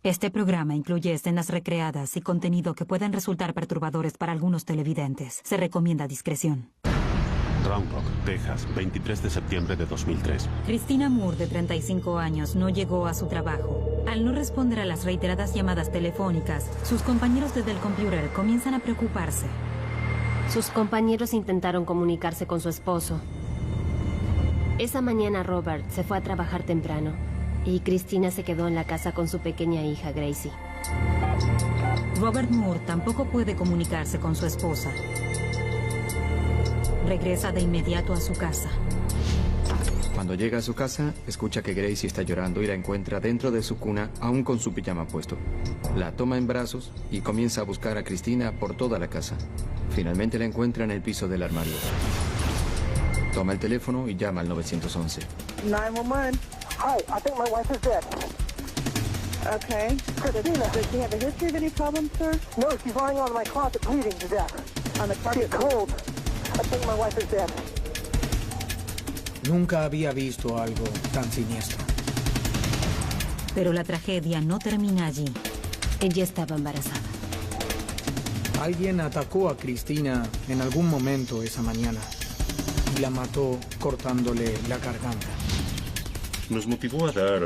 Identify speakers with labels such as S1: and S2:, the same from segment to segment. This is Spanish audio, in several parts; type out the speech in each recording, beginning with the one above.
S1: Este programa incluye escenas recreadas y contenido que pueden resultar perturbadores para algunos televidentes. Se recomienda discreción.
S2: Round Rock, Texas, 23 de septiembre de 2003.
S1: Christina Moore, de 35 años, no llegó a su trabajo. Al no responder a las reiteradas llamadas telefónicas, sus compañeros de Dell Computer comienzan a preocuparse.
S3: Sus compañeros intentaron comunicarse con su esposo. Esa mañana Robert se fue a trabajar temprano y Christina se quedó en la casa con su pequeña hija, Gracie.
S1: Robert Moore tampoco puede comunicarse con su esposa. Regresa de inmediato a su casa.
S4: Cuando llega a su casa, escucha que Gracie está llorando y la encuentra dentro de su cuna, aún con su pijama puesto. La toma en brazos y comienza a buscar a Christina por toda la casa. Finalmente la encuentra en el piso del armario. Toma el teléfono y llama al 911.
S5: 911. Hi, I think my wife is dead. Okay. Christina, does she have a history of any problems, sir? No, she's lying on my closet bleeding to death. On the carpet. She's cold. I think my wife is dead.
S6: Nunca había visto algo tan siniestro.
S1: Pero la tragedia no termina allí.
S3: Ella estaba embarazada.
S6: Alguien atacó a Christina en algún momento esa mañana y la mató cortándole la garganta.
S7: Nos motivó a dar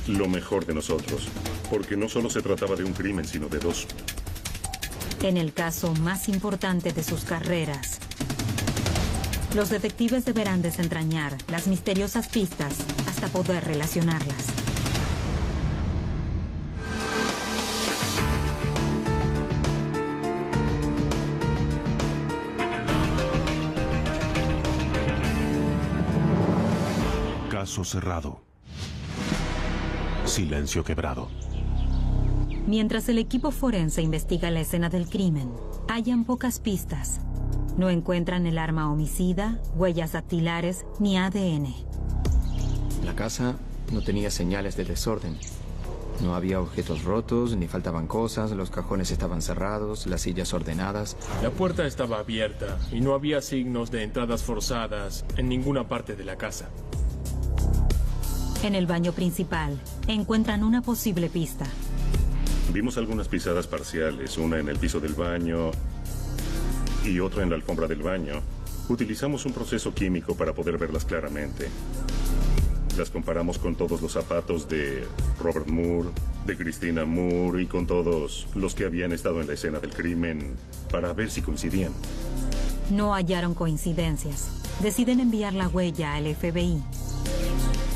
S7: lo mejor de nosotros, porque no solo se trataba de un crimen, sino de dos.
S1: En el caso más importante de sus carreras, los detectives deberán desentrañar las misteriosas pistas hasta poder relacionarlas.
S2: Caso cerrado. Silencio quebrado.
S1: Mientras el equipo forense investiga la escena del crimen, hallan pocas pistas. No encuentran el arma homicida, huellas dactilares ni ADN.
S4: La casa no tenía señales de desorden. No había objetos rotos, ni faltaban cosas, los cajones estaban cerrados, las sillas ordenadas.
S8: La puerta estaba abierta y no había signos de entradas forzadas en ninguna parte de la casa.
S1: En el baño principal, encuentran una posible pista.
S7: Vimos algunas pisadas parciales, una en el piso del baño y otra en la alfombra del baño. Utilizamos un proceso químico para poder verlas claramente. Las comparamos con todos los zapatos de Robert Moore, de Christina Moore y con todos los que habían estado en la escena del crimen para ver si coincidían.
S1: No hallaron coincidencias. Deciden enviar la huella al FBI.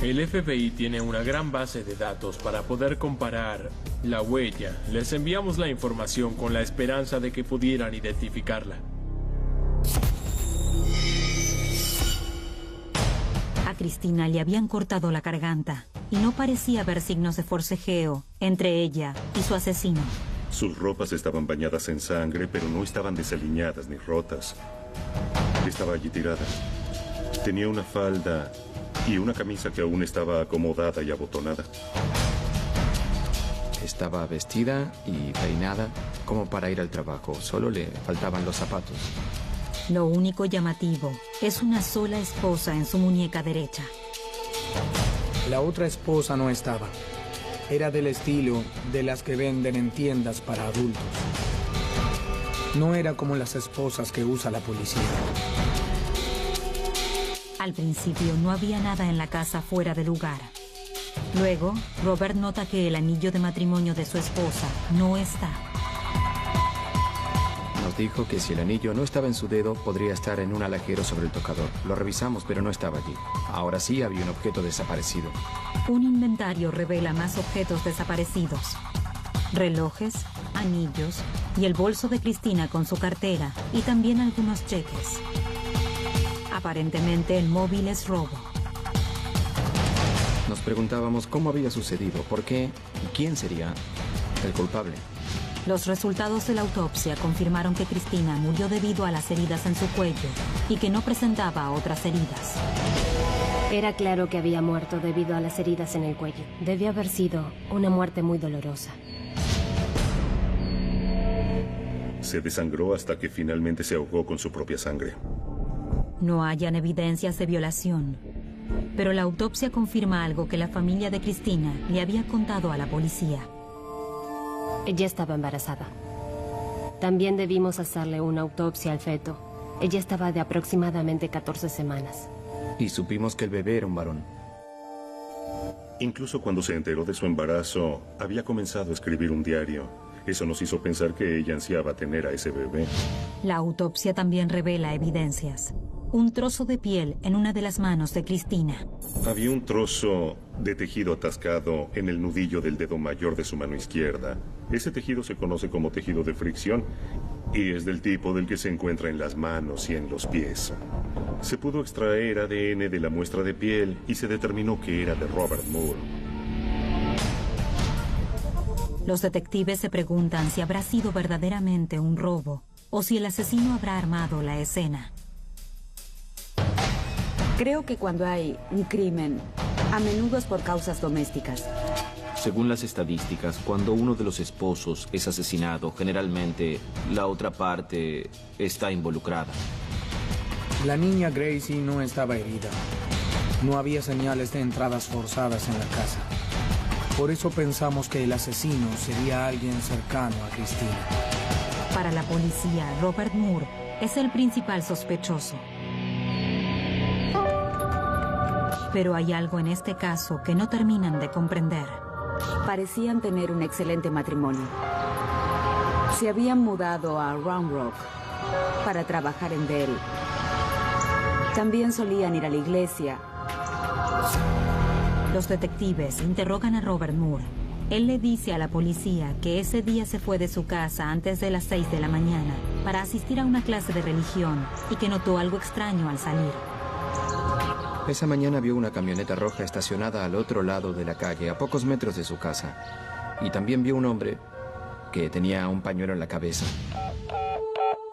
S8: El FBI tiene una gran base de datos para poder comparar la huella. Les enviamos la información con la esperanza de que pudieran identificarla.
S1: A Christina le habían cortado la garganta y no parecía haber signos de forcejeo entre ella y su asesino.
S7: Sus ropas estaban bañadas en sangre, pero no estaban desaliñadas ni rotas. Estaba allí tirada. Tenía una falda y una camisa que aún estaba acomodada y abotonada.
S4: Estaba vestida y peinada como para ir al trabajo. Solo le faltaban los zapatos.
S1: Lo único llamativo es una sola esposa en su muñeca derecha.
S6: La otra esposa no estaba. Era del estilo de las que venden en tiendas para adultos. No era como las esposas que usa la policía.
S1: Al principio no había nada en la casa fuera de lugar. Luego, Robert nota que el anillo de matrimonio de su esposa no está.
S4: Nos dijo que si el anillo no estaba en su dedo, podría estar en un alajero sobre el tocador. Lo revisamos, pero no estaba allí. Ahora sí había un objeto desaparecido.
S1: Un inventario revela más objetos desaparecidos. Relojes, anillos y el bolso de Christina con su cartera y también algunos cheques. Aparentemente el móvil es robo.
S4: Nos preguntábamos cómo había sucedido, por qué y quién sería el culpable.
S1: Los resultados de la autopsia confirmaron que Christina murió debido a las heridas en su cuello y que no presentaba otras heridas.
S3: Era claro que había muerto debido a las heridas en el cuello. Debió haber sido una muerte muy dolorosa.
S7: Se desangró hasta que finalmente se ahogó con su propia sangre.
S1: No hallan evidencias de violación, pero la autopsia confirma algo que la familia de Christina le había contado a la policía.
S3: Ella estaba embarazada. También debimos hacerle una autopsia al feto. Ella estaba de aproximadamente 14 semanas.
S4: Y supimos que el bebé era un varón.
S7: Incluso cuando se enteró de su embarazo, había comenzado a escribir un diario. Eso nos hizo pensar que ella ansiaba tener a ese bebé.
S1: La autopsia también revela evidencias. Un trozo de piel en una de las manos de Cristina.
S7: Había un trozo de tejido atascado en el nudillo del dedo mayor de su mano izquierda. Ese tejido se conoce como tejido de fricción y es del tipo del que se encuentra en las manos y en los pies. Se pudo extraer ADN de la muestra de piel y se determinó que era de Robert Moore.
S1: Los detectives se preguntan si habrá sido verdaderamente un robo o si el asesino habrá armado la escena.
S9: Creo que cuando hay un crimen, a menudo es por causas domésticas.
S10: Según las estadísticas, cuando uno de los esposos es asesinado, generalmente la otra parte está involucrada.
S6: La niña Gracie no estaba herida. No había señales de entradas forzadas en la casa. Por eso pensamos que el asesino sería alguien cercano a Cristina.
S1: Para la policía, Robert Moore es el principal sospechoso. Pero hay algo en este caso que no terminan de comprender.
S9: Parecían tener un excelente matrimonio. Se habían mudado a Round Rock para trabajar en Dell. También solían ir a la iglesia.
S1: Los detectives interrogan a Robert Moore. Él le dice a la policía que ese día se fue de su casa antes de las 6 de la mañana para asistir a una clase de religión y que notó algo extraño al salir.
S4: Esa mañana vio una camioneta roja estacionada al otro lado de la calle, a pocos metros de su casa. Y también vio un hombre que tenía un pañuelo en la cabeza.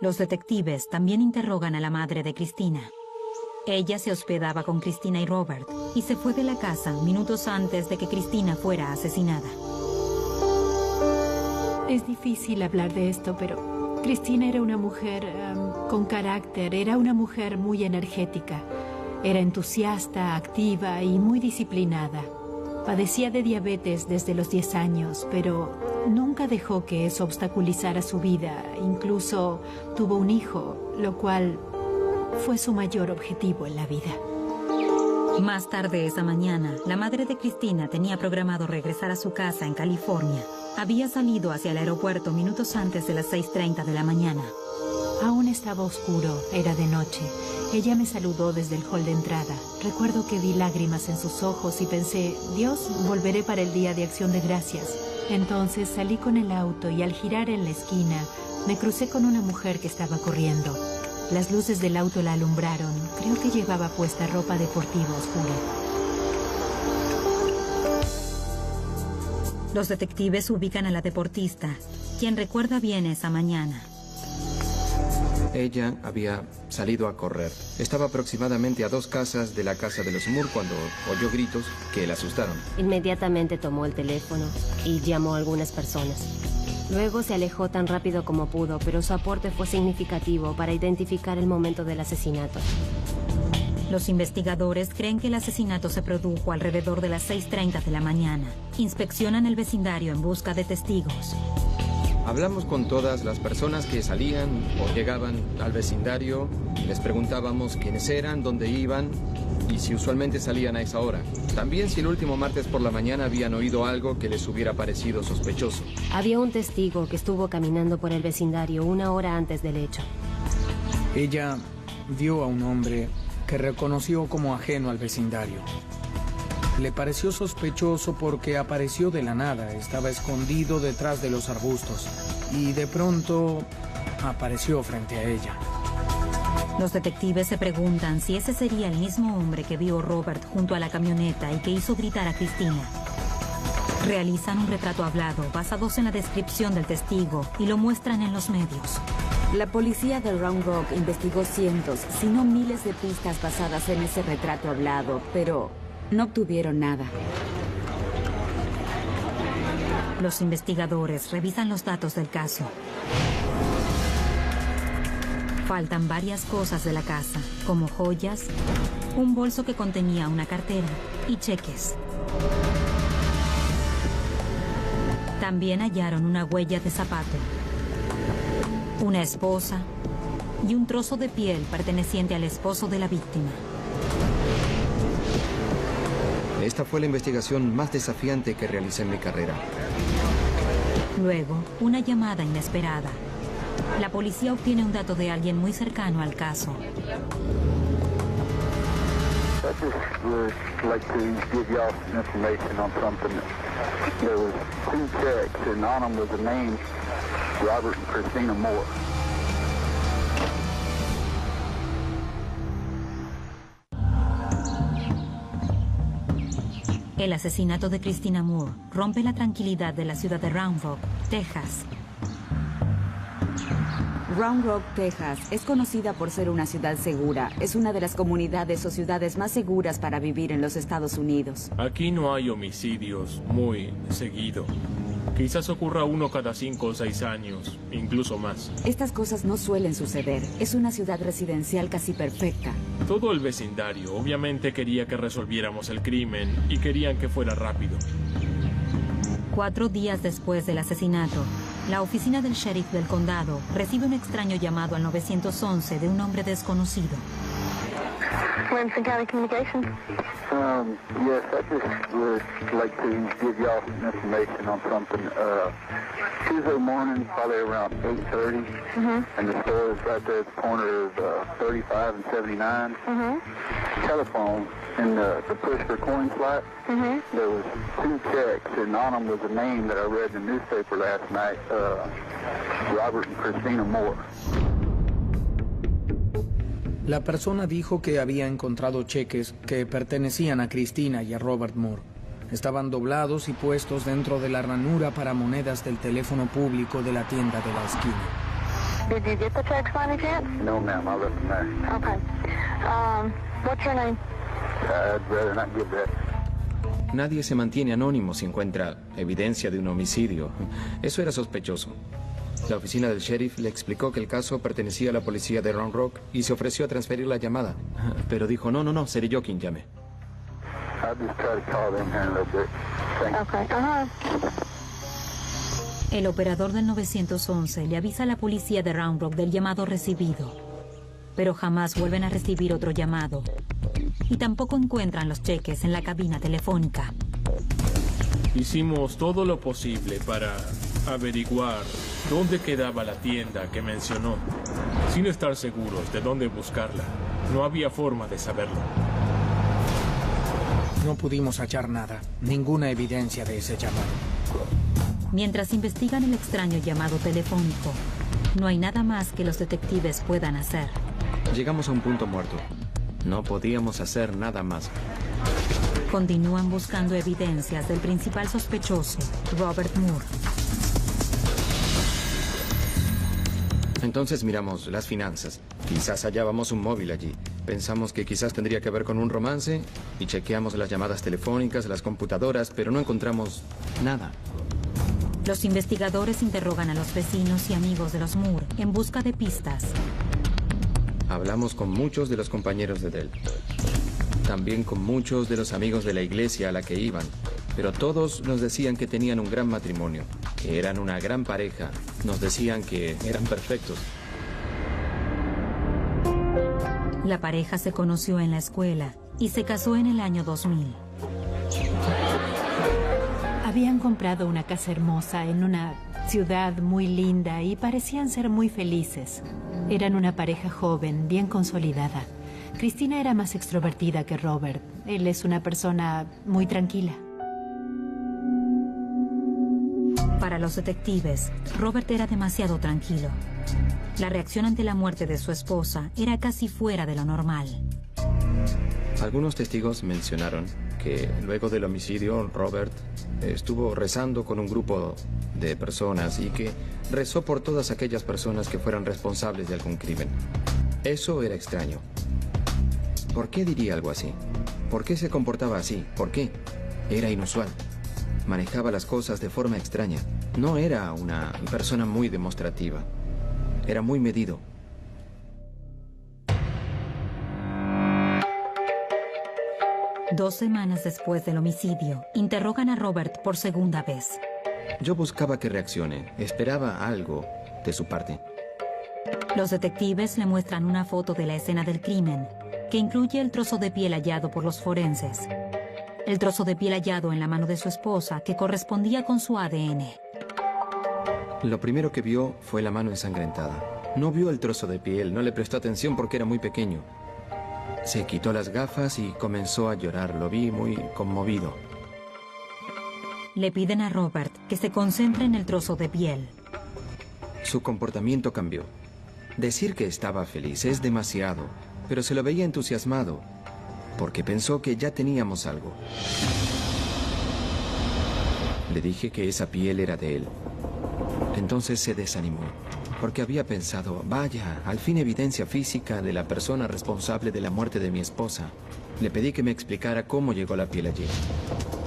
S1: Los detectives también interrogan a la madre de Cristina. Ella se hospedaba con Cristina y Robert y se fue de la casa minutos antes de que Cristina fuera asesinada.
S11: Es difícil hablar de esto, pero Cristina era una mujer con carácter, era una mujer muy energética. Era entusiasta, activa y muy disciplinada. Padecía de diabetes desde los 10 años, pero nunca dejó que eso obstaculizara su vida. Incluso tuvo un hijo, lo cual fue su mayor objetivo en la vida.
S1: Más tarde esa mañana, la madre de Cristina tenía programado regresar a su casa en California. Había salido hacia el aeropuerto minutos antes de las 6:30 de la mañana.
S11: Aún estaba oscuro, era de noche. Ella me saludó desde el hall de entrada. Recuerdo que vi lágrimas en sus ojos y pensé, Dios, volveré para el Día de Acción de Gracias. Entonces salí con el auto y al girar en la esquina, me crucé con una mujer que estaba corriendo. Las luces del auto la alumbraron. Creo que llevaba puesta ropa deportiva oscura.
S1: Los detectives ubican a la deportista, quien recuerda bien esa mañana.
S4: Ella había salido a correr. Estaba aproximadamente a 2 casas de la casa de los Moore cuando oyó gritos que la asustaron.
S3: Inmediatamente tomó el teléfono y llamó a algunas personas. Luego se alejó tan rápido como pudo, pero su aporte fue significativo para identificar el momento del asesinato.
S1: Los investigadores creen que el asesinato se produjo alrededor de las 6:30 de la mañana. Inspeccionan el vecindario en busca de testigos.
S4: Hablamos con todas las personas que salían o llegaban al vecindario. Les preguntábamos quiénes eran, dónde iban y si usualmente salían a esa hora. También si el último martes por la mañana habían oído algo que les hubiera parecido sospechoso.
S3: Había un testigo que estuvo caminando por el vecindario 1 hora antes del hecho.
S6: Ella vio a un hombre que reconoció como ajeno al vecindario. Le pareció sospechoso porque apareció de la nada, estaba escondido detrás de los arbustos y de pronto apareció frente a ella.
S1: Los detectives se preguntan si ese sería el mismo hombre que vio Robert junto a la camioneta y que hizo gritar a Cristina. Realizan un retrato hablado basados en la descripción del testigo y lo muestran en los medios.
S9: La policía de Round Rock investigó cientos, si no miles de pistas basadas en ese retrato hablado, pero no obtuvieron nada.
S1: Los investigadores revisan los datos del caso. Faltan varias cosas de la casa, como joyas, un bolso que contenía una cartera y cheques. También hallaron una huella de zapato, una esposa y un trozo de piel perteneciente al esposo de la víctima.
S4: Esta fue la investigación más desafiante que realicé en mi carrera.
S1: Luego, una llamada inesperada. La policía obtiene un dato de alguien muy cercano al caso.
S5: I just would like to give y'all some information on something. There was 2 checks, and on them was the name Robert and Christina Moore.
S1: El asesinato de Christina Moore rompe la tranquilidad de la ciudad de Round Rock, Texas.
S9: Round Rock, Texas, es conocida por ser una ciudad segura. Es una de las comunidades o ciudades más seguras para vivir en los Estados Unidos.
S8: Aquí no hay homicidios muy seguido. Quizás ocurra uno cada 5 o 6 años, incluso más.
S9: Estas cosas no suelen suceder. Es una ciudad residencial casi perfecta.
S8: Todo el vecindario obviamente quería que resolviéramos el crimen y querían que fuera rápido.
S1: 4 días después del asesinato, la oficina del sheriff del condado recibe un extraño llamado al 911 de un hombre desconocido.
S5: Williamson County Communications. Yes, I just would like to give y'all some information on something. Tuesday morning, probably around 8:30, and the store is right there at the corner of 35 and 79. Telephone in the push for coin slot. There was 2 checks, and on them was a name that I read in the newspaper last night, Robert and Christina Moore.
S6: La persona dijo que había encontrado cheques que pertenecían a Christina y a Robert Moore. Estaban doblados y puestos dentro de la ranura para monedas del teléfono público de la tienda de la esquina.
S5: Did you get the checks by any chance? No, ma'am, I left them there. Okay. What's your name? I'd rather not give that.
S4: Nadie se mantiene anónimo si encuentra evidencia de un homicidio. Eso era sospechoso. La oficina del sheriff le explicó que el caso pertenecía a la policía de Round Rock y se ofreció a transferir la llamada. Pero dijo, no, seré yo quien llame.
S1: El operador del 911 le avisa a la policía de Round Rock del llamado recibido, pero jamás vuelven a recibir otro llamado. Y tampoco encuentran los cheques en la cabina telefónica.
S8: Hicimos todo lo posible para averiguar dónde quedaba la tienda que mencionó, sin estar seguros de dónde buscarla. No había forma de saberlo.
S6: No pudimos hallar nada, ninguna evidencia de ese llamado.
S1: Mientras investigan el extraño llamado telefónico, no hay nada más que los detectives puedan hacer.
S4: Llegamos a un punto muerto. No podíamos hacer nada más.
S1: Continúan buscando evidencias del principal sospechoso, Robert Moore.
S4: Entonces miramos las finanzas. Quizás hallábamos un móvil allí. Pensamos que quizás tendría que ver con un romance y chequeamos las llamadas telefónicas, las computadoras, pero no encontramos nada.
S1: Los investigadores interrogan a los vecinos y amigos de los Moore en busca de pistas.
S4: Hablamos con muchos de los compañeros de Dell. También con muchos de los amigos de la iglesia a la que iban. Pero todos nos decían que tenían un gran matrimonio, que eran una gran pareja. Nos decían que eran perfectos.
S1: La pareja se conoció en la escuela y se casó en el año 2000.
S11: Habían comprado una casa hermosa en una ciudad muy linda y parecían ser muy felices. Eran una pareja joven, bien consolidada. Christina era más extrovertida que Robert. Él es una persona muy tranquila.
S1: Para los detectives, Robert era demasiado tranquilo. La reacción ante la muerte de su esposa era casi fuera de lo normal.
S4: Algunos testigos mencionaron que luego del homicidio, Robert estuvo rezando con un grupo de personas y que rezó por todas aquellas personas que fueran responsables de algún crimen. Eso era extraño. ¿Por qué diría algo así? ¿Por qué se comportaba así? ¿Por qué? Era inusual. Manejaba las cosas de forma extraña. No era una persona muy demostrativa. Era muy medido.
S1: Dos semanas después del homicidio, interrogan a Robert por segunda vez.
S4: Yo buscaba que reaccione. Esperaba algo de su parte.
S1: Los detectives le muestran una foto de la escena del crimen, que incluye el trozo de piel hallado por los forenses. El trozo de piel hallado en la mano de su esposa, que correspondía con su ADN.
S4: Lo primero que vio fue la mano ensangrentada. No vio el trozo de piel, no le prestó atención porque era muy pequeño. Se quitó las gafas y comenzó a llorar. Lo vi muy conmovido.
S1: Le piden a Robert que se concentre en el trozo de piel.
S4: Su comportamiento cambió. Decir que estaba feliz es demasiado, pero se lo veía entusiasmado, porque pensó que ya teníamos algo. Le dije que esa piel era de él. Entonces se desanimó, porque había pensado, vaya, al fin evidencia física de la persona responsable de la muerte de mi esposa. Le pedí que me explicara cómo llegó la piel allí.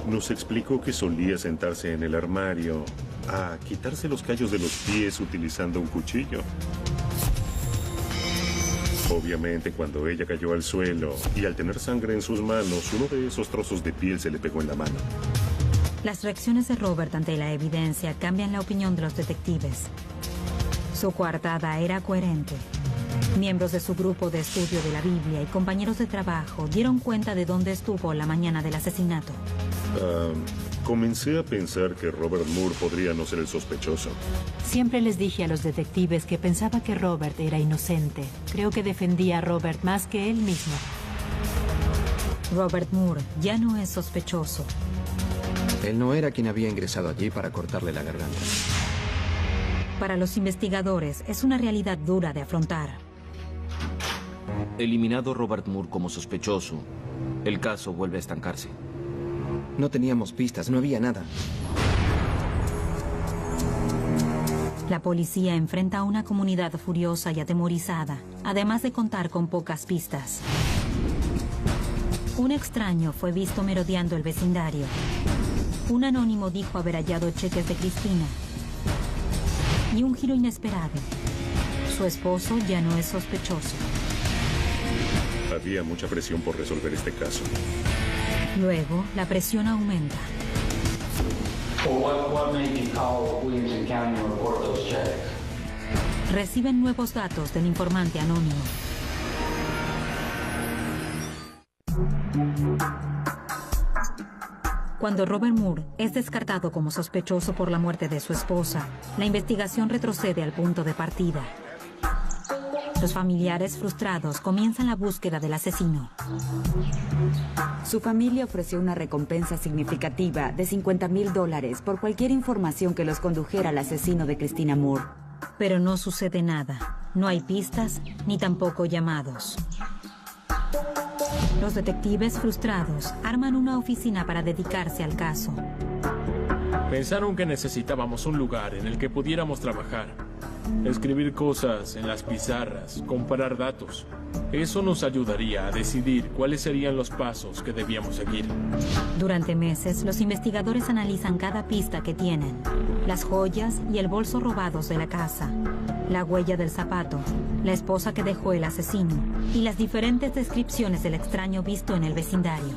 S7: Nos explicó que solía sentarse en el armario a quitarse los callos de los pies utilizando un cuchillo. Obviamente, cuando ella cayó al suelo y al tener sangre en sus manos, uno de esos trozos de piel se le pegó en la mano.
S1: Las reacciones de Robert ante la evidencia cambian la opinión de los detectives. Su coartada era coherente. Miembros de su grupo de estudio de la Biblia y compañeros de trabajo dieron cuenta de dónde estuvo la mañana del asesinato.
S7: Comencé a pensar que Robert Moore podría no ser el sospechoso.
S11: Siempre les dije a los detectives que pensaba que Robert era inocente. Creo que defendía a Robert más que él mismo.
S1: Robert Moore ya no es sospechoso.
S4: Él no era quien había ingresado allí para cortarle la garganta.
S1: Para los investigadores es una realidad dura de afrontar.
S10: Eliminado Robert Moore como sospechoso, el caso vuelve a estancarse.
S4: No teníamos pistas, no había nada.
S1: La policía enfrenta a una comunidad furiosa y atemorizada, además de contar con pocas pistas. Un extraño fue visto merodeando el vecindario. Un anónimo dijo haber hallado cheques de Cristina. Y un giro inesperado. Su esposo ya no es sospechoso.
S7: Había mucha presión por resolver este caso.
S1: Luego, la presión aumenta. Reciben nuevos datos del informante anónimo. Cuando Robert Moore es descartado como sospechoso por la muerte de su esposa, la investigación retrocede al punto de partida. Los familiares frustrados comienzan la búsqueda del asesino.
S9: Su familia ofreció una recompensa significativa de $50,000 por cualquier información que los condujera al asesino de Cristina Moore.
S1: Pero no sucede nada. No hay pistas ni tampoco llamados. Los detectives frustrados arman una oficina para dedicarse al caso.
S8: Pensaron que necesitábamos un lugar en el que pudiéramos trabajar. Escribir cosas en las pizarras, comparar datos. Eso nos ayudaría a decidir cuáles serían los pasos que debíamos seguir.
S1: Durante meses, los investigadores analizan cada pista que tienen. Las joyas y el bolso robados de la casa, la huella del zapato, la esposa que dejó el asesino y las diferentes descripciones del extraño visto en el vecindario.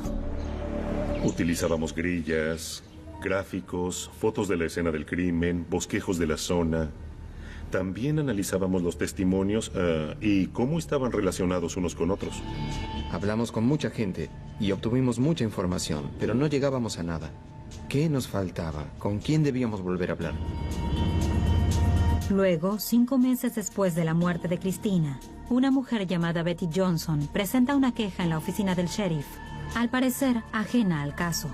S7: Utilizábamos grillas, gráficos, fotos de la escena del crimen, bosquejos de la zona. También analizábamos los testimonios y cómo estaban relacionados unos con otros.
S4: Hablamos con mucha gente y obtuvimos mucha información, pero no llegábamos a nada. ¿Qué nos faltaba? ¿Con quién debíamos volver a hablar?
S1: Luego, 5 meses después de la muerte de Cristina, una mujer llamada Betty Johnson presenta una queja en la oficina del sheriff, al parecer ajena al caso.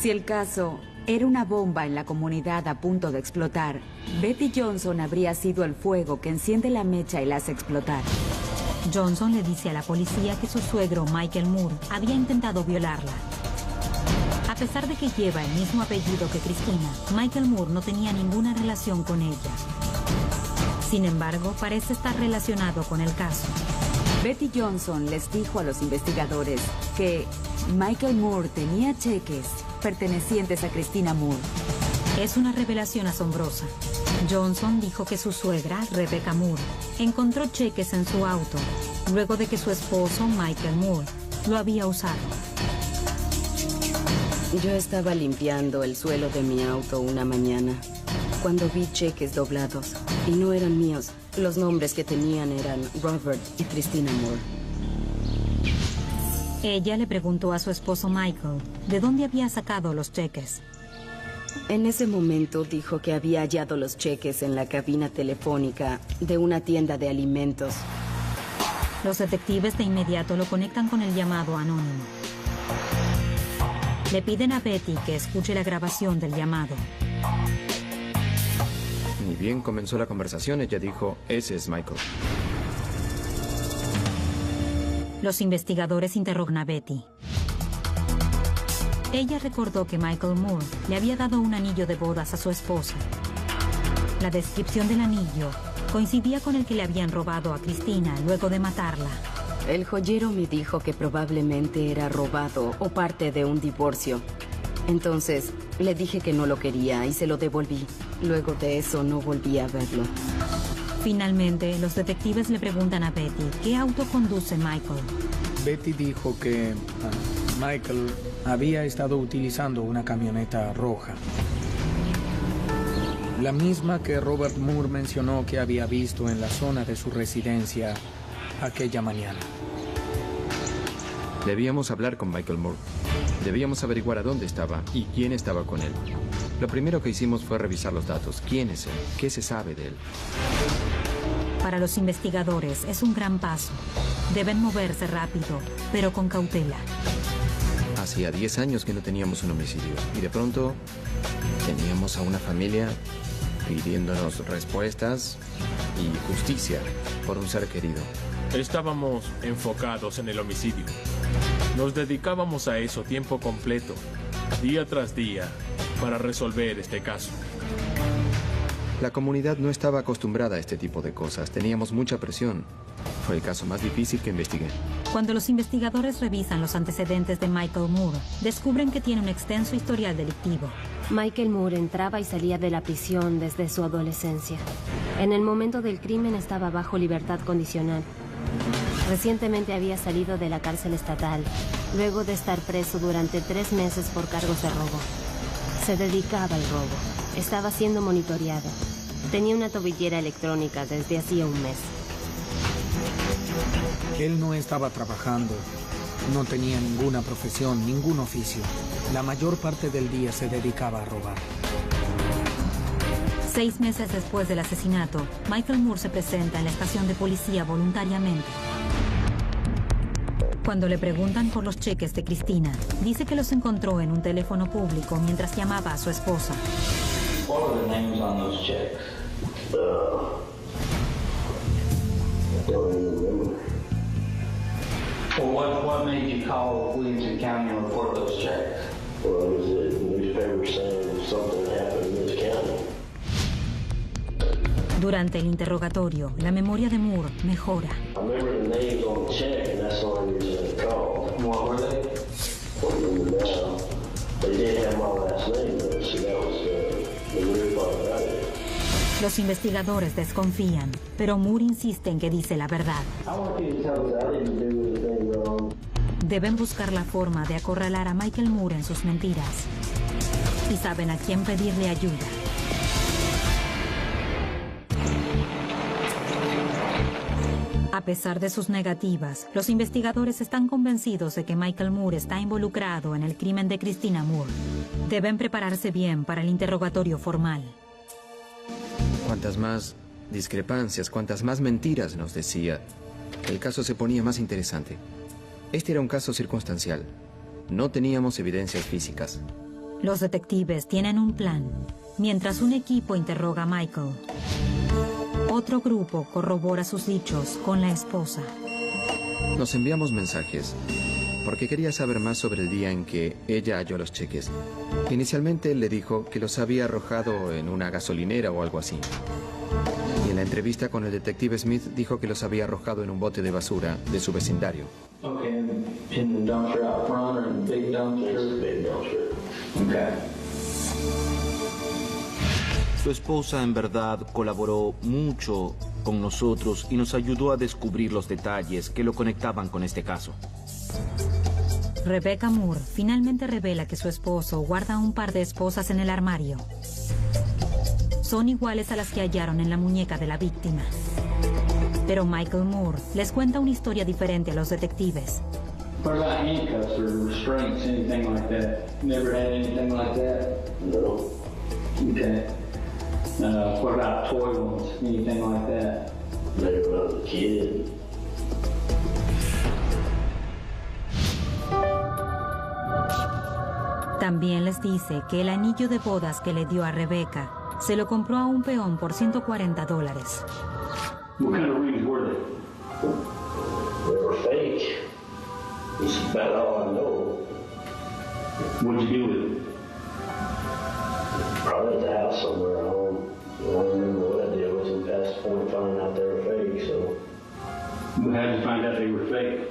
S9: Si el caso era una bomba en la comunidad a punto de explotar, Betty Johnson habría sido el fuego que enciende la mecha y la hace explotar.
S1: Johnson le dice a la policía que su suegro, Michael Moore, había intentado violarla. A pesar de que lleva el mismo apellido que Cristina, Michael Moore no tenía ninguna relación con ella. Sin embargo, parece estar relacionado con el caso.
S9: Betty Johnson les dijo a los investigadores que Michael Moore tenía cheques pertenecientes a Cristina Moore.
S1: Es una revelación asombrosa. Johnson dijo que su suegra, Rebecca Moore, encontró cheques en su auto, luego de que su esposo, Michael Moore, lo había usado.
S9: Yo estaba limpiando el suelo de mi auto una mañana cuando vi cheques doblados y no eran míos. Los nombres que tenían eran Robert y Christina Moore.
S1: Ella le preguntó a su esposo Michael de dónde había sacado los cheques.
S9: En ese momento dijo que había hallado los cheques en la cabina telefónica de una tienda de alimentos.
S1: Los detectives de inmediato lo conectan con el llamado anónimo. Le piden a Betty que escuche la grabación del llamado.
S4: Ni bien comenzó la conversación, ella dijo, ese es Michael.
S1: Los investigadores interrogan a Betty. Ella recordó que Michael Moore le había dado un anillo de bodas a su esposa. La descripción del anillo coincidía con el que le habían robado a Christina luego de matarla.
S9: El joyero me dijo que probablemente era robado o parte de un divorcio. Entonces, le dije que no lo quería y se lo devolví. Luego de eso, no volví a verlo.
S1: Finalmente, los detectives le preguntan a Betty qué auto conduce Michael.
S6: Betty dijo que Michael había estado utilizando una camioneta roja. La misma que Robert Moore mencionó que había visto en la zona de su residencia aquella mañana.
S4: Debíamos hablar con Michael Moore. Debíamos averiguar a dónde estaba y quién estaba con él. Lo primero que hicimos fue revisar los datos. ¿Quién es él? ¿Qué se sabe de él?
S1: Para los investigadores es un gran paso. Deben moverse rápido, pero con cautela.
S4: Hacía 10 años que no teníamos un homicidio y de pronto teníamos a una familia pidiéndonos respuestas y justicia por un ser querido.
S8: Estábamos enfocados en el homicidio. Nos dedicábamos a eso tiempo completo, día tras día, para resolver este caso.
S4: La comunidad no estaba acostumbrada a este tipo de cosas. Teníamos mucha presión. Fue el caso más difícil que investigué.
S1: Cuando los investigadores revisan los antecedentes de Michael Moore, descubren que tiene un extenso historial delictivo.
S3: Michael Moore entraba y salía de la prisión desde su adolescencia. En el momento del crimen estaba bajo libertad condicional. Recientemente había salido de la cárcel estatal, luego de estar preso durante 3 meses por cargos de robo. Se dedicaba al robo. Estaba siendo monitoreado. Tenía una tobillera electrónica desde hacía un mes.
S6: Él no estaba trabajando. No tenía ninguna profesión, ningún oficio. La mayor parte del día se dedicaba a robar.
S1: 6 meses después del asesinato, Michael Moore se presenta en la estación de policía voluntariamente. Cuando le preguntan por los cheques de Christina, dice que los encontró en un teléfono público mientras llamaba a su esposa.
S12: What were the names on those checks? I don't even remember. Well, what made you call Williamson County and report those checks? Well, it was a newspaper saying something happened in this county.
S1: Durante el interrogatorio, la memoria de Moore mejora.
S12: I remember the names on the check, and that's the only reason I called. What were they? I don't remember now. They did have my last name, though, so that was the weird part about it.
S1: Los investigadores desconfían, pero Moore insiste en que dice la verdad.
S12: I want you to tell us I didn't do anything wrong.
S1: Deben buscar la forma de acorralar a Michael Moore en sus mentiras. Y saben a quién pedirle ayuda. A pesar de sus negativas, los investigadores están convencidos de que Michael Moore está involucrado en el crimen de Christina Moore. Deben prepararse bien para el interrogatorio formal.
S4: Cuantas más discrepancias, cuantas más mentiras nos decía, el caso se ponía más interesante. Este era un caso circunstancial. No teníamos evidencias físicas.
S1: Los detectives tienen un plan. Mientras un equipo interroga a Michael, otro grupo corrobora sus dichos con la esposa.
S4: Nos enviamos mensajes porque quería saber más sobre el día en que ella halló los cheques. Inicialmente él le dijo que los había arrojado en una gasolinera o algo así. Y en la entrevista con el detective Smith dijo que los había arrojado en un bote de basura de su vecindario.
S12: Okay, in the dumpster out front or in the big dumpster? Big dumpster. Okay.
S10: Su esposa en verdad colaboró mucho con nosotros y nos ayudó a descubrir los detalles que lo conectaban con este caso.
S1: Rebecca Moore finalmente revela que su esposo guarda un par de esposas en el armario. Son iguales a las que hallaron en la muñeca de la víctima. Pero Michael Moore les cuenta una historia diferente a los detectives.
S13: What about handcuffs or restraints, anything like that? Never had anything like that?
S12: No.
S13: Okay. What about toy ones, anything like that?
S12: Maybe when I was a kid.
S1: También les dice que el anillo de bodas que le dio a Rebecca se lo compró a un peón por $140.
S13: What kind of rings were they?
S12: They were fake. That's about all I know.
S13: What'd you do with them?
S12: Probably at the house somewhere at home. I don't remember what I did with them past the point of finding out they were fake, so.
S13: Well, how did you find out they were fake?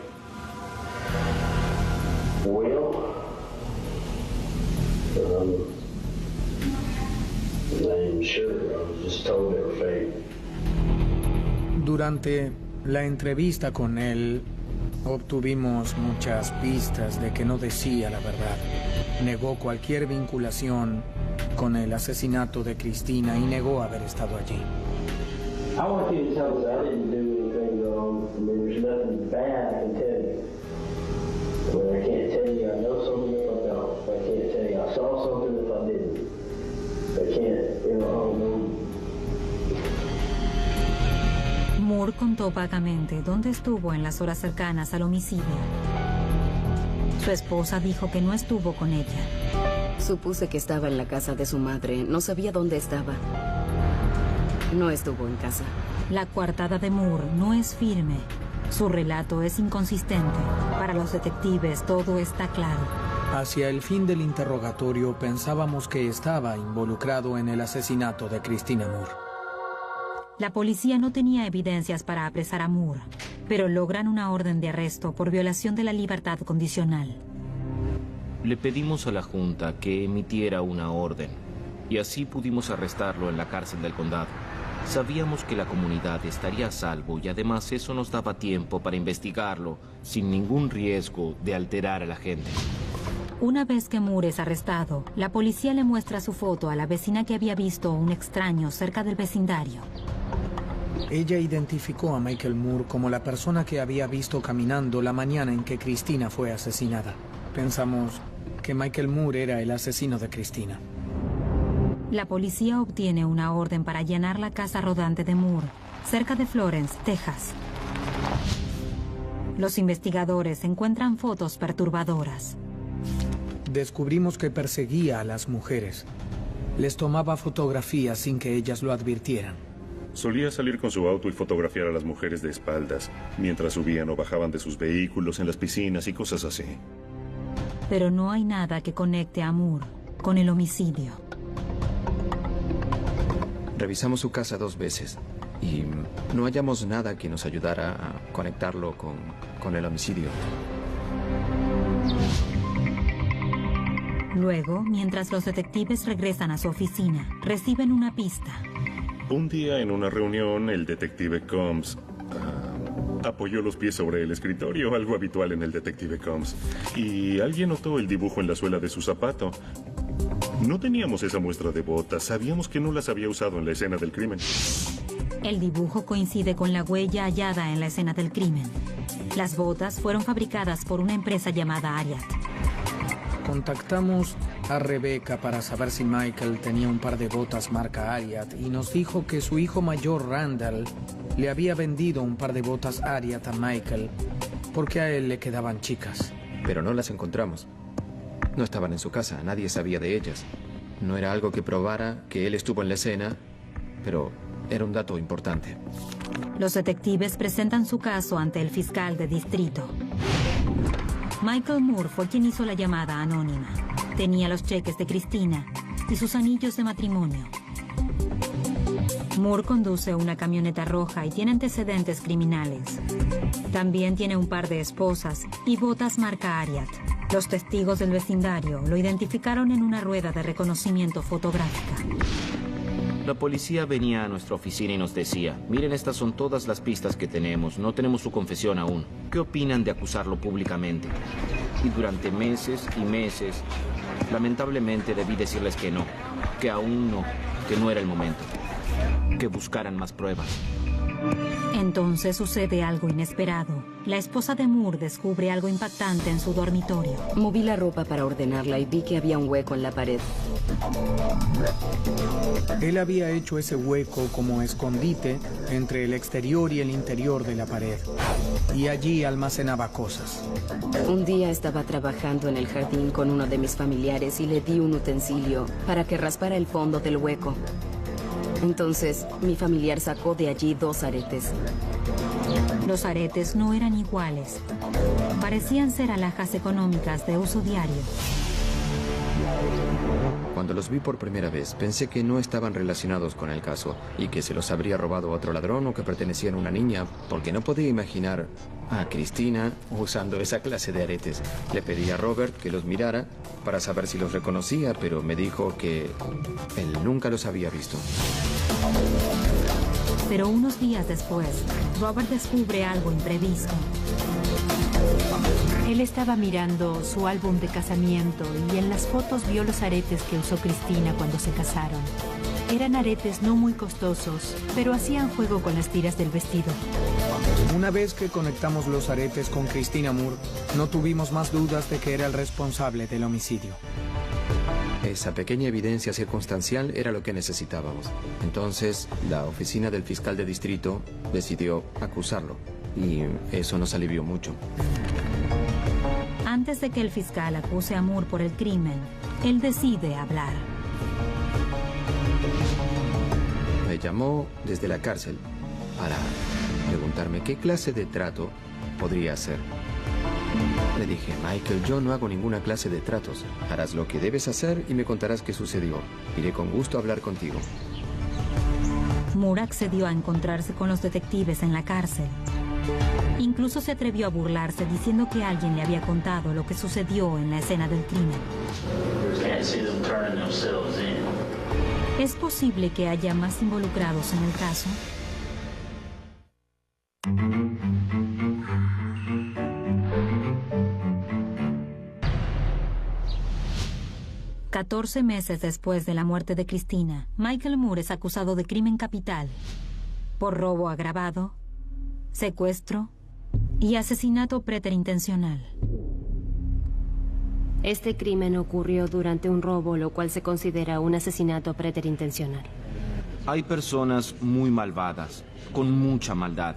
S12: Well, I'm not even sure. I was just told they were fake.
S6: Durante la entrevista con él, obtuvimos muchas pistas de que no decía la verdad. Negó cualquier vinculación con el asesinato de Cristina y negó haber estado allí.
S12: I want you to tell us I didn't do anything wrong. I mean, there's nothing bad I can tell you. I mean, I can't tell you I know something if I don't. I can't tell you I saw something if I didn't. I can't, you know, I don't know.
S1: Moore contó vagamente dónde estuvo en las horas cercanas al homicidio. Su esposa dijo que no estuvo con ella.
S9: Supuse que estaba en la casa de su madre. No sabía dónde estaba. No estuvo en casa.
S1: La coartada de Moore no es firme. Su relato es inconsistente. Para los detectives todo está claro.
S6: Hacia el fin del interrogatorio pensábamos que estaba involucrado en el asesinato de Cristina Moore.
S1: La policía no tenía evidencias para apresar a Moore, pero logran una orden de arresto por violación de la libertad condicional.
S10: Le pedimos a la Junta que emitiera una orden, y así pudimos arrestarlo en la cárcel del condado. Sabíamos que la comunidad estaría a salvo y además eso nos daba tiempo para investigarlo sin ningún riesgo de alterar a la gente.
S1: Una vez que Moore es arrestado, la policía le muestra su foto a la vecina que había visto a un extraño cerca del vecindario.
S6: Ella identificó a Michael Moore como la persona que había visto caminando la mañana en que Cristina fue asesinada. Pensamos que Michael Moore era el asesino de Cristina.
S1: La policía obtiene una orden para allanar la casa rodante de Moore, cerca de Florence, Texas. Los investigadores encuentran fotos perturbadoras.
S6: Descubrimos que perseguía a las mujeres. Les tomaba fotografías sin que ellas lo advirtieran.
S7: Solía salir con su auto y fotografiar a las mujeres de espaldas, mientras subían o bajaban de sus vehículos en las piscinas y cosas así.
S1: Pero no hay nada que conecte a Moore con el homicidio.
S4: Revisamos su casa 2 veces y no hallamos nada que nos ayudara a conectarlo con el homicidio.
S1: Luego, mientras los detectives regresan a su oficina, reciben una pista.
S7: Un día en una reunión, el detective Combs apoyó los pies sobre el escritorio, algo habitual en el detective Combs, y alguien notó el dibujo en la suela de su zapato. No teníamos esa muestra de botas, sabíamos que no las había usado en la escena del crimen.
S1: El dibujo coincide con la huella hallada en la escena del crimen. Las botas fueron fabricadas por una empresa llamada Ariat.
S6: Contactamos a Rebecca para saber si Michael tenía un par de botas marca Ariat y nos dijo que su hijo mayor, Randall, le había vendido un par de botas Ariat a Michael porque a él le quedaban chicas.
S4: Pero no las encontramos. No estaban en su casa, nadie sabía de ellas. No era algo que probara que él estuvo en la escena, pero era un dato importante.
S1: Los detectives presentan su caso ante el fiscal de distrito. Michael Moore fue quien hizo la llamada anónima. Tenía los cheques de Cristina y sus anillos de matrimonio. Moore conduce una camioneta roja y tiene antecedentes criminales. También tiene un par de esposas y botas marca Ariat. Los testigos del vecindario lo identificaron en una rueda de reconocimiento fotográfica.
S10: La policía venía a nuestra oficina y nos decía, miren, estas son todas las pistas que tenemos, no tenemos su confesión aún. ¿Qué opinan de acusarlo públicamente? Y durante meses y meses, lamentablemente debí decirles que no, que aún no, que no era el momento, que buscaran más pruebas.
S1: Entonces sucede algo inesperado. La esposa de Moore descubre algo impactante en su dormitorio.
S9: Moví la ropa para ordenarla y vi que había un hueco en la pared.
S6: Él había hecho ese hueco como escondite entre el exterior y el interior de la pared. Y allí almacenaba cosas.
S9: Un día estaba trabajando en el jardín con uno de mis familiares y le di un utensilio para que raspara el fondo del hueco. Entonces, mi familiar sacó de allí 2 aretes.
S1: Los aretes no eran iguales. Parecían ser alhajas económicas de uso diario.
S4: Cuando los vi por primera vez, pensé que no estaban relacionados con el caso y que se los habría robado otro ladrón o que pertenecían a una niña, porque no podía imaginar a Cristina usando esa clase de aretes. Le pedí a Robert que los mirara para saber si los reconocía, pero me dijo que él nunca los había visto.
S1: Pero unos días después, Robert descubre algo imprevisto.
S11: Él estaba mirando su álbum de casamiento y en las fotos vio los aretes que usó Cristina cuando se casaron. Eran aretes no muy costosos, pero hacían juego con las tiras del vestido.
S6: Una vez que conectamos los aretes con Cristina Moore, no tuvimos más dudas de que era el responsable del homicidio.
S4: Esa pequeña evidencia circunstancial era lo que necesitábamos. Entonces, la oficina del fiscal de distrito decidió acusarlo. Y eso nos alivió mucho.
S1: Antes de que el fiscal acuse a Moore por el crimen, él decide hablar.
S4: Me llamó desde la cárcel para preguntarme qué clase de trato podría hacer. Le dije, Michael, yo no hago ninguna clase de tratos. Harás lo que debes hacer y me contarás qué sucedió. Iré con gusto a hablar contigo.
S1: Moore accedió a encontrarse con los detectives en la cárcel. Incluso se atrevió a burlarse diciendo que alguien le había contado lo que sucedió en la escena del crimen. ¿Es posible que haya más involucrados en el caso? $14 meses después de la muerte de Cristina, Michael Moore es acusado de crimen capital por robo agravado, secuestro y asesinato preterintencional.
S3: Este crimen ocurrió durante un robo, lo cual se considera un asesinato preterintencional.
S10: Hay personas muy malvadas, con mucha maldad,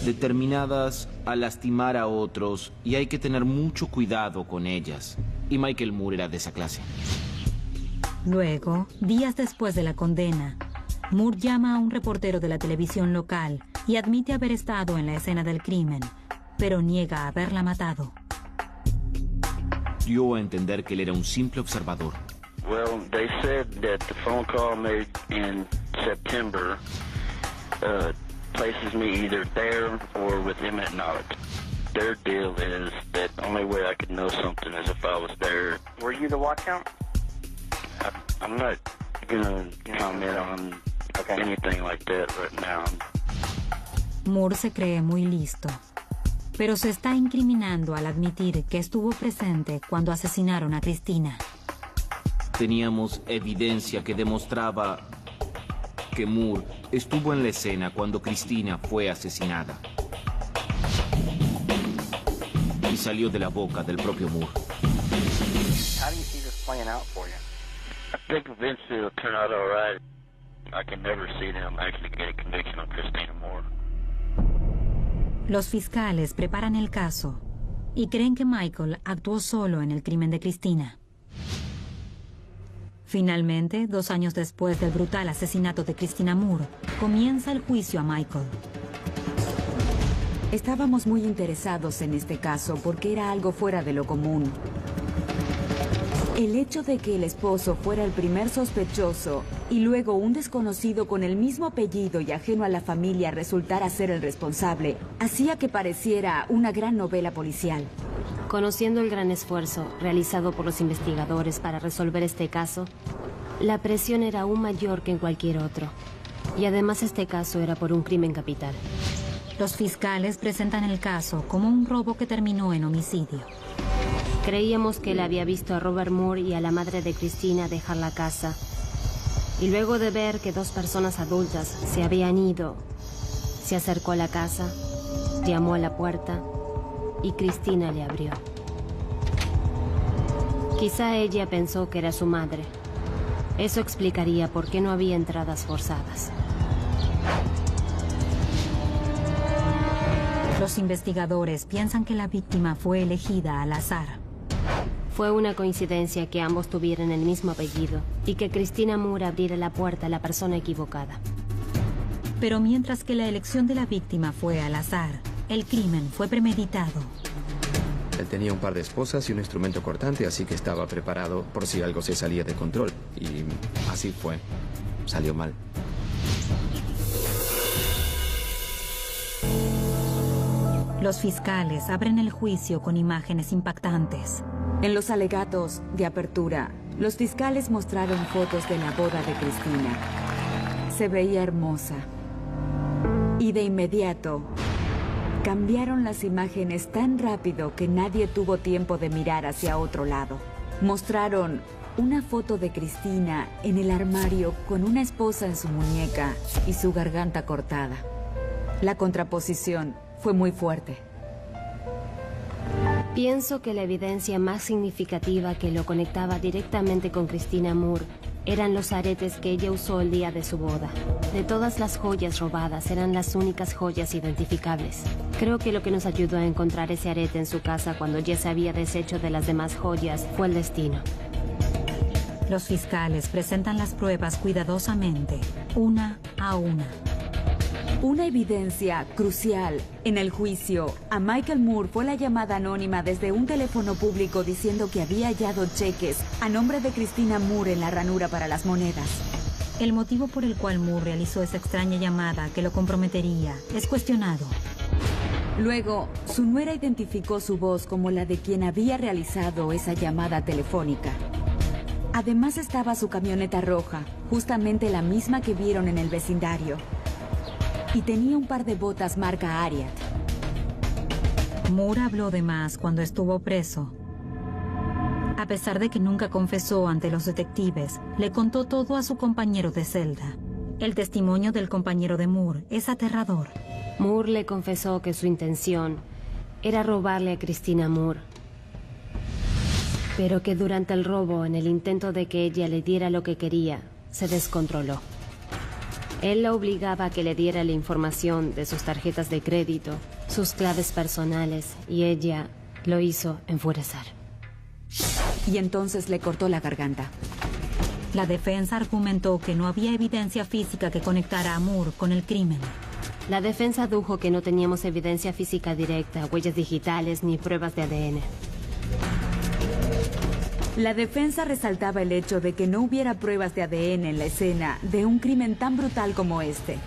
S10: determinadas a lastimar a otros, y hay que tener mucho cuidado con ellas. Y Michael Moore era de esa clase.
S1: Luego, días después de la condena, Moore llama a un reportero de la televisión local y admite haber estado en la escena del crimen, pero niega haberla matado.
S10: Dio a entender que él era un simple observador.
S12: Well, they said that the phone call made in September places me either there or with imminent knowledge. Their deal is that the only way I could know something is if I was there. Were you the watchout? I'm not gonna comment on anything like that right now.
S1: Moore se cree muy listo, pero se está incriminando al admitir que estuvo presente cuando asesinaron a Cristina.
S10: Teníamos evidencia que demostraba que Moore estuvo en la escena cuando Cristina fue asesinada. Y salió de la boca del propio Moore.
S12: How do you see this playing out for you? I think eventually it'll turn out all right. I can never see them actually get a conviction on Christina Moore.
S1: Los fiscales preparan el caso y creen que Michael actuó solo en el crimen de Cristina. Finalmente, 2 años después del brutal asesinato de Cristina Moore, comienza el juicio a Michael.
S9: Estábamos muy interesados en este caso porque era algo fuera de lo común. El hecho de que el esposo fuera el primer sospechoso y luego un desconocido con el mismo apellido y ajeno a la familia resultara ser el responsable, hacía que pareciera una gran novela policial.
S3: Conociendo el gran esfuerzo realizado por los investigadores para resolver este caso, la presión era aún mayor que en cualquier otro. Y además este caso era por un crimen capital.
S1: Los fiscales presentan el caso como un robo que terminó en homicidio.
S3: Creíamos que él había visto a Robert Moore y a la madre de Christina dejar la casa. Y luego de ver que 2 personas adultas se habían ido, se acercó a la casa, llamó a la puerta y Christina le abrió. Quizá ella pensó que era su madre. Eso explicaría por qué no había entradas forzadas.
S1: Los investigadores piensan que la víctima fue elegida al azar.
S3: Fue una coincidencia que ambos tuvieran el mismo apellido y que Christina Moore abriera la puerta a la persona equivocada.
S1: Pero mientras que la elección de la víctima fue al azar, el crimen fue premeditado.
S4: Él tenía un par de esposas y un instrumento cortante, así que estaba preparado por si algo se salía de control. Y así fue. Salió mal.
S1: Los fiscales abren el juicio con imágenes impactantes.
S9: En los alegatos de apertura, los fiscales mostraron fotos de la boda de Christina. Se veía hermosa. Y de inmediato, cambiaron las imágenes tan rápido que nadie tuvo tiempo de mirar hacia otro lado. Mostraron una foto de Christina en el armario con una esposa en su muñeca y su garganta cortada. La contraposición fue muy fuerte.
S3: Pienso que la evidencia más significativa que lo conectaba directamente con Christina Moore eran los aretes que ella usó el día de su boda. De todas las joyas robadas, eran las únicas joyas identificables. Creo que lo que nos ayudó a encontrar ese arete en su casa cuando ya se había deshecho de las demás joyas fue el destino.
S1: Los fiscales presentan las pruebas cuidadosamente, una a una.
S9: Una evidencia crucial en el juicio a Michael Moore fue la llamada anónima desde un teléfono público diciendo que había hallado cheques a nombre de Christina Moore en la ranura para las monedas.
S1: El motivo por el cual Moore realizó esa extraña llamada que lo comprometería es cuestionado.
S9: Luego, su nuera identificó su voz como la de quien había realizado esa llamada telefónica. Además estaba su camioneta roja, justamente la misma que vieron en el vecindario. Y tenía un par de botas marca Ariat.
S1: Moore habló de más cuando estuvo preso. A pesar de que nunca confesó ante los detectives, le contó todo a su compañero de celda. El testimonio del compañero de Moore es aterrador.
S3: Moore le confesó que su intención era robarle a Christina Moore. Pero que durante el robo, en el intento de que ella le diera lo que quería, se descontroló. Él la obligaba a que le diera la información de sus tarjetas de crédito, sus claves personales, y ella lo hizo enfurecer.
S9: Y entonces le cortó la garganta.
S1: La defensa argumentó que no había evidencia física que conectara a Moore con el crimen.
S3: La defensa adujo que no teníamos evidencia física directa, huellas digitales ni pruebas de ADN.
S9: La defensa resaltaba el hecho de que no hubiera pruebas de ADN en la escena de un crimen tan brutal como este.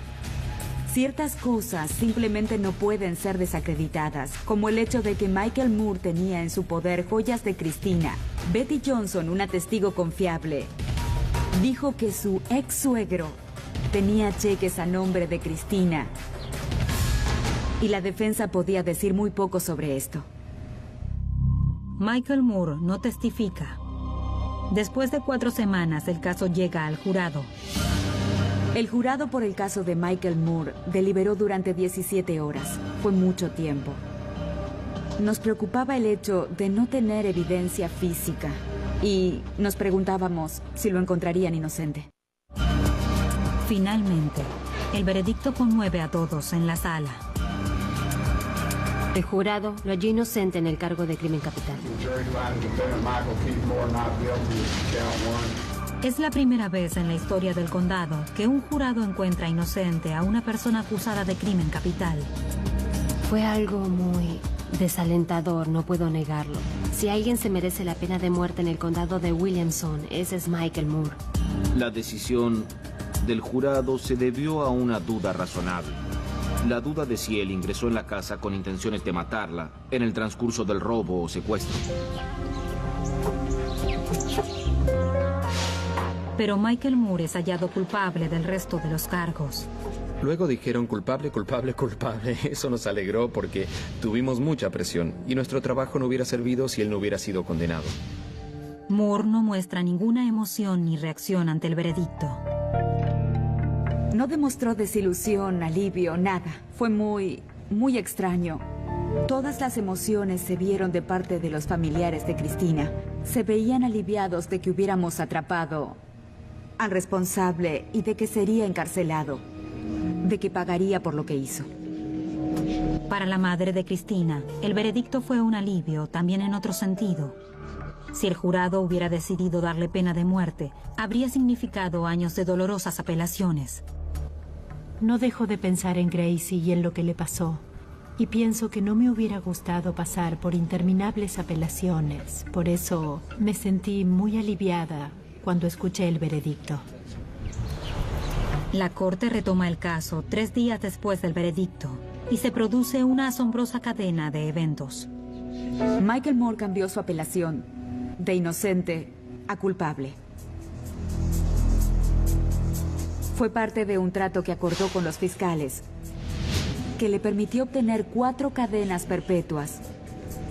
S9: Ciertas cosas simplemente no pueden ser desacreditadas, como el hecho de que Michael Moore tenía en su poder joyas de Christina. Betty Johnson, una testigo confiable, dijo que su ex suegro tenía cheques a nombre de Christina. Y la defensa podía decir muy poco sobre esto.
S1: Michael Moore no testifica. Después de 4 semanas, el caso llega al jurado.
S9: El jurado por el caso de Michael Moore deliberó durante 17 horas. Fue mucho tiempo. Nos preocupaba el hecho de no tener evidencia física. Y nos preguntábamos si lo encontrarían inocente.
S1: Finalmente, el veredicto conmueve a todos en la sala.
S3: El jurado lo halló inocente en el cargo de crimen capital.
S1: Es la primera vez en la historia del condado que un jurado encuentra inocente a una persona acusada de crimen capital.
S3: Fue algo muy desalentador, no puedo negarlo. Si alguien se merece la pena de muerte en el condado de Williamson, ese es Michael Moore.
S10: La decisión del jurado se debió a una duda razonable. La duda de si él ingresó en la casa con intenciones de matarla en el transcurso del robo o secuestro.
S1: Pero Michael Moore es hallado culpable del resto de los cargos.
S4: Luego dijeron culpable, culpable, culpable. Eso nos alegró porque tuvimos mucha presión y nuestro trabajo no hubiera servido si él no hubiera sido condenado.
S1: Moore no muestra ninguna emoción ni reacción ante el veredicto.
S9: No demostró desilusión, alivio, nada. Fue muy extraño. Todas las emociones se vieron de parte de los familiares de Cristina. Se veían aliviados de que hubiéramos atrapado al responsable y de que sería encarcelado, de que pagaría por lo que hizo.
S1: Para la madre de Cristina, el veredicto fue un alivio, también en otro sentido. Si el jurado hubiera decidido darle pena de muerte, habría significado años de dolorosas apelaciones.
S11: No dejo de pensar en Gracie y en lo que le pasó. Y pienso que no me hubiera gustado pasar por interminables apelaciones. Por eso me sentí muy aliviada cuando escuché el veredicto.
S1: La corte retoma el caso 3 días después del veredicto y se produce una asombrosa cadena de eventos.
S9: Michael Moore cambió su apelación de inocente a culpable. Fue parte de un trato que acordó con los fiscales, que le permitió obtener 4 cadenas perpetuas,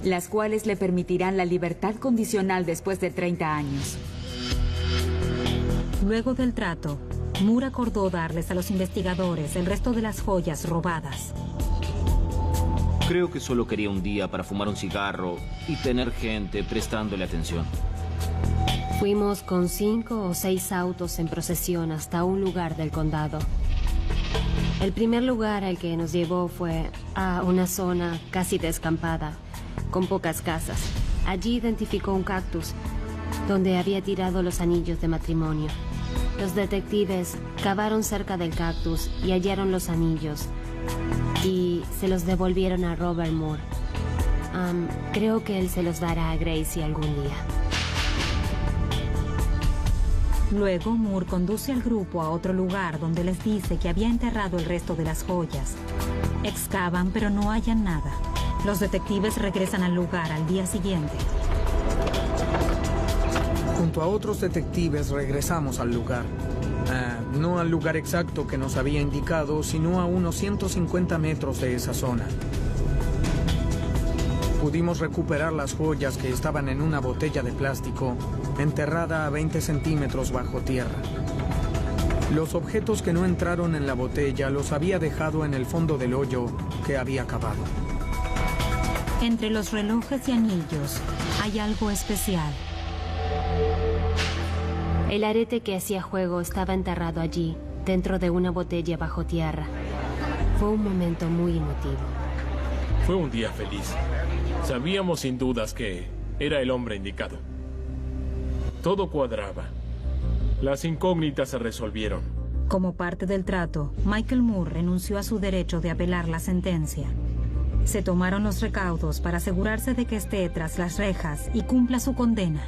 S9: las cuales le permitirán la libertad condicional después de 30 años.
S1: Luego del trato, Moore acordó darles a los investigadores el resto de las joyas robadas.
S10: Creo que solo quería un día para fumar un cigarro y tener gente prestándole atención.
S3: Fuimos con 5 o 6 autos en procesión hasta un lugar del condado. El primer lugar al que nos llevó fue a una zona casi descampada, con pocas casas. Allí identificó un cactus, donde había tirado los anillos de matrimonio. Los detectives cavaron cerca del cactus y hallaron los anillos, y se los devolvieron a Robert Moore. Creo que él se los dará a Gracie algún día.
S1: Luego, Moore conduce al grupo a otro lugar donde les dice que había enterrado el resto de las joyas. Excavan, pero no hallan nada. Los detectives regresan al lugar al día siguiente.
S6: Junto a otros detectives regresamos al lugar. No al lugar exacto que nos había indicado, sino a unos 150 metros de esa zona. Pudimos recuperar las joyas que estaban en una botella de plástico, enterrada a 20 centímetros bajo tierra. Los objetos que no entraron en la botella los había dejado en el fondo del hoyo que había cavado.
S1: Entre los relojes y anillos hay algo especial.
S3: El arete que hacía juego estaba enterrado allí, dentro de una botella bajo tierra. Fue un momento muy emotivo.
S8: Fue un día feliz. Sabíamos sin dudas que era el hombre indicado. Todo cuadraba. Las incógnitas se resolvieron.
S1: Como parte del trato, Michael Moore renunció a su derecho de apelar la sentencia. Se tomaron los recaudos para asegurarse de que esté tras las rejas y cumpla su condena.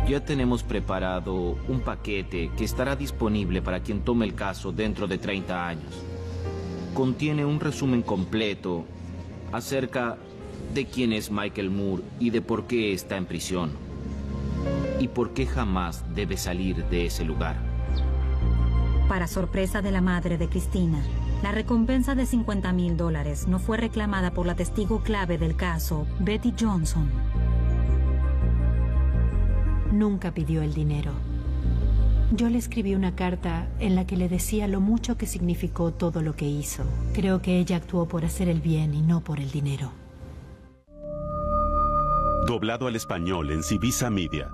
S10: Ya tenemos preparado un paquete que estará disponible para quien tome el caso dentro de 30 años. Contiene un resumen completo acerca de quién es Michael Moore y de por qué está en prisión. Y por qué jamás debe salir de ese lugar.
S1: Para sorpresa de la madre de Cristina, la recompensa de $50,000 no fue reclamada por la testigo clave del caso, Betty Johnson.
S11: Nunca pidió el dinero. Yo le escribí una carta en la que le decía lo mucho que significó todo lo que hizo. Creo que ella actuó por hacer el bien y no por el dinero.
S2: Doblado al español en Civisa Media.